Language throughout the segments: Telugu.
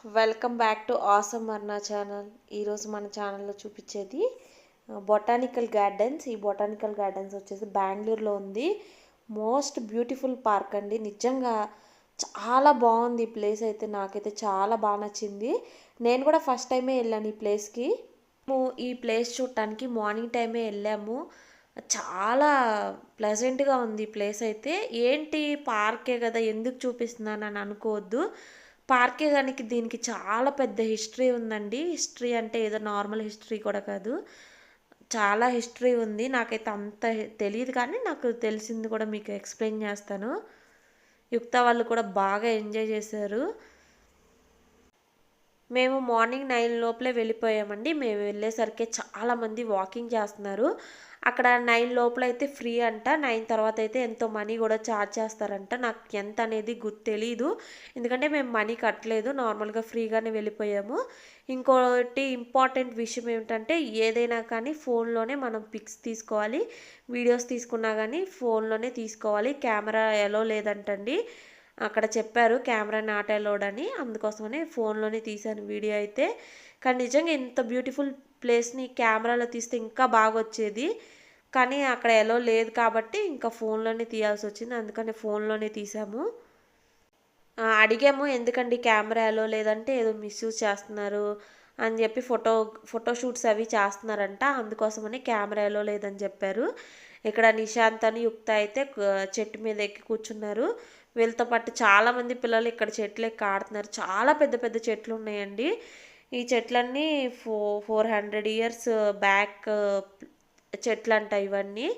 వెల్కమ్ బ్యాక్ టు ఆసమ్ వర్ణ ఛానల్. ఈరోజు మన ఛానల్లో చూపించేది బొటానికల్ గార్డెన్స్. ఈ బొటానికల్ గార్డెన్స్ వచ్చేసి బెంగళూరులో ఉంది. మోస్ట్ బ్యూటిఫుల్ పార్క్ అండి. నిజంగా చాలా బాగుంది ఈ ప్లేస్. అయితే నాకైతే చాలా బాగా నచ్చింది. నేను కూడా ఫస్ట్ టైమే వెళ్ళాను ఈ ప్లేస్కి. ఈ ప్లేస్ చూడటానికి మార్నింగ్ టైమే వెళ్ళాము. చాలా ప్లెజెంట్గా ఉంది ఈ ప్లేస్. అయితే ఏంటి పార్కే కదా ఎందుకు చూపిస్తున్నాను అని అనుకోవద్దు. పార్కే కానీ దీనికి చాలా పెద్ద హిస్టరీ ఉందండి. హిస్టరీ అంటే ఏదో నార్మల్ హిస్టరీ కూడా కాదు, చాలా హిస్టరీ ఉంది. నాకైతే అంత తెలియదు కానీ నాకు తెలిసింది కూడా మీకు ఎక్స్ప్లెయిన్ చేస్తాను. యుక్త వాళ్ళు కూడా బాగా ఎంజాయ్ చేశారు. మేము మార్నింగ్ 9 లోపలే వెళ్ళిపోయామండి. మేము వెళ్ళేసరికి చాలామంది వాకింగ్ చేస్తున్నారు. అక్కడ 9 లోపల అయితే ఫ్రీ అంట. 9 తర్వాత అయితే ఎంతో మనీ కూడా ఛార్జ్ చేస్తారంట. నాకు ఎంత అనేది తెలీదు, ఎందుకంటే మేము మనీ కట్టలేదు, నార్మల్గా ఫ్రీగానే వెళ్ళిపోయాము. ఇంకోటి ఇంపార్టెంట్ విషయం ఏమిటంటే ఏదైనా కానీ ఫోన్లోనే మనం పిక్స్ తీసుకోవాలి. వీడియోస్ తీసుకున్నా కానీ ఫోన్లోనే తీసుకోవాలి. కెమెరా ఎలో లేదంటండి. అక్కడ చెప్పారు కెమెరా నాట్ అలౌడ్ అని. అందుకోసమనే ఫోన్లోనే తీశాను వీడియో అయితే. కానీ నిజంగా ఇంత బ్యూటిఫుల్ ప్లేస్ని కెమెరాలో తీస్తే ఇంకా బాగా వచ్చేది. కానీ అక్కడ ఎలో లేదు కాబట్టి ఇంకా ఫోన్లోనే తీయాల్సి వచ్చింది. అందుకని ఫోన్లోనే తీసాము. అడిగాము ఎందుకండి కెమెరా ఎలో లేదంటే ఏదో మిస్యూజ్ చేస్తున్నారు అని చెప్పి ఫోటోషూట్స్ అవి చేస్తున్నారంట. అందుకోసమని కెమెరా ఎలో లేదని చెప్పారు. ఇక్కడ నిశాంత్ అని యుక్త అయితే చెట్టు మీద ఎక్కి కూర్చున్నారు. వీళ్ళతో పాటు చాలామంది పిల్లలు ఇక్కడ చెట్లు ఎక్కి ఆడుతున్నారు. చాలా పెద్ద పెద్ద చెట్లు ఉన్నాయండి. ఈ చెట్లన్నీ 400 years బ్యాక్ చెట్లు అంట ఇవన్నీ.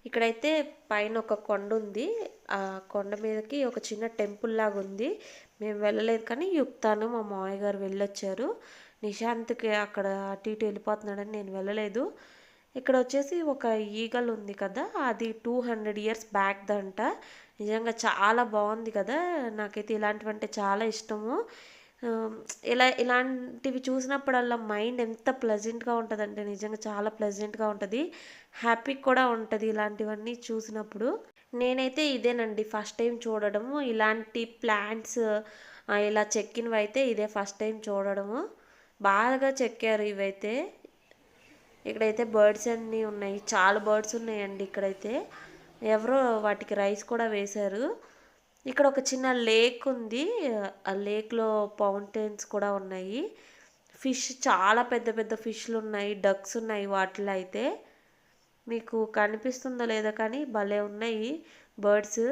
ఇక్కడైతే పైన ఒక కొండ ఉంది. ఆ కొండ మీదకి ఒక చిన్న టెంపుల్ లాగా ఉంది. మేము వెళ్ళలేదు కానీ యుక్తాను మా మామయ్య గారు వెళ్ళొచ్చారు. నిశాంత్కి అక్కడ అటు ఇటు వెళ్ళిపోతున్నాడని నేను వెళ్ళలేదు. ఇక్కడ వచ్చేసి ఒక ఈగల్ ఉంది కదా, అది 200 years బ్యాక్ దంట. నిజంగా చాలా బాగుంది కదా. నాకైతే ఇలాంటివంటే చాలా ఇష్టము. ఇలాంటివి చూసినప్పుడల్లా మైండ్ ఎంత ప్లెజెంట్గా ఉంటుందంటే నిజంగా చాలా ప్లెజెంట్గా ఉంటుంది, హ్యాపీ కూడా ఉంటుంది ఇలాంటివన్నీ చూసినప్పుడు. నేనైతే ఇదేనండి ఫస్ట్ టైం చూడడము. ఇలాంటి ప్లాంట్స్ ఇలా చెక్కినవి అయితే ఇదే ఫస్ట్ టైం చూడడము. బాగా చెక్కారు ఇవైతే. ఇక్కడైతే బర్డ్స్ అన్నీ ఉన్నాయి, చాలా బర్డ్స్ ఉన్నాయండి ఇక్కడైతే. ఎవరో వాటికి రైస్ కూడా వేశారు. ఇక్కడ ఒక చిన్న లేక్ ఉంది. ఆ లేక్లో ఫౌంటైన్స్ కూడా ఉన్నాయి. ఫిష్, చాలా పెద్ద పెద్ద ఫిష్లు ఉన్నాయి, డక్స్ ఉన్నాయి వాటిలో అయితే. మీకు కనిపిస్తుందో లేదో కానీ భలే ఉన్నాయి బర్డ్స్.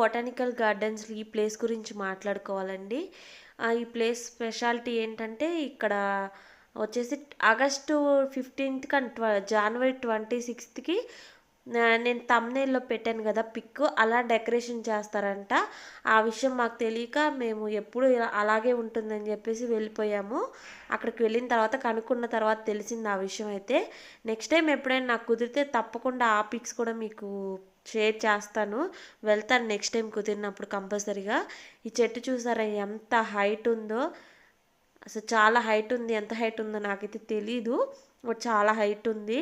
బొటానికల్ గార్డెన్స్ ఈ ప్లేస్ గురించి మాట్లాడుకోవాలండి. ఈ ప్లేస్ స్పెషాలిటీ ఏంటంటే ఇక్కడ వచ్చేసి August 15th and January 26th నేను థంబ్‌నెయిల్‌లో పెట్టాను కదా పిక్, అలా డెకరేషన్ చేస్తారంట. ఆ విషయం మాకు తెలియక మేము ఎప్పుడు అలాగే ఉంటుందని చెప్పేసి వెళ్ళిపోయాము. అక్కడికి వెళ్ళిన తర్వాత కనుక్కున్న తర్వాత తెలిసింది ఆ విషయం అయితే. నెక్స్ట్ టైం ఎప్పుడైనా నాకు కుదిరితే తప్పకుండా ఆ పిక్స్ కూడా మీకు షేర్ చేస్తాను. వెళ్తాను నెక్స్ట్ టైం కుదిరినప్పుడు కంపల్సరీగా. ఈ చెట్టు చూసారా ఎంత హైట్ ఉందో, అసలు చాలా హైట్ ఉంది. ఎంత హైట్ ఉందో నాకైతే తెలీదు, బట్ చాలా హైట్ ఉంది.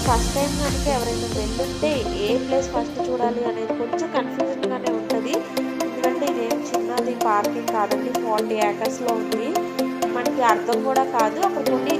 ఫస్ట్ టైం కనుక ఎవరైనా వెళ్ళుంటే ఏ ప్లేస్ ఫస్ట్ చూడాలి అనేది కొంచెం కన్ఫ్యూజన్గానే ఉంటుంది. ఎందుకంటే ఇదేం చిన్నది పార్కింగ్ కాదండి, 40 acres ఉంది. మనకి అర్థం కూడా కాదు. అక్కడ కొన్ని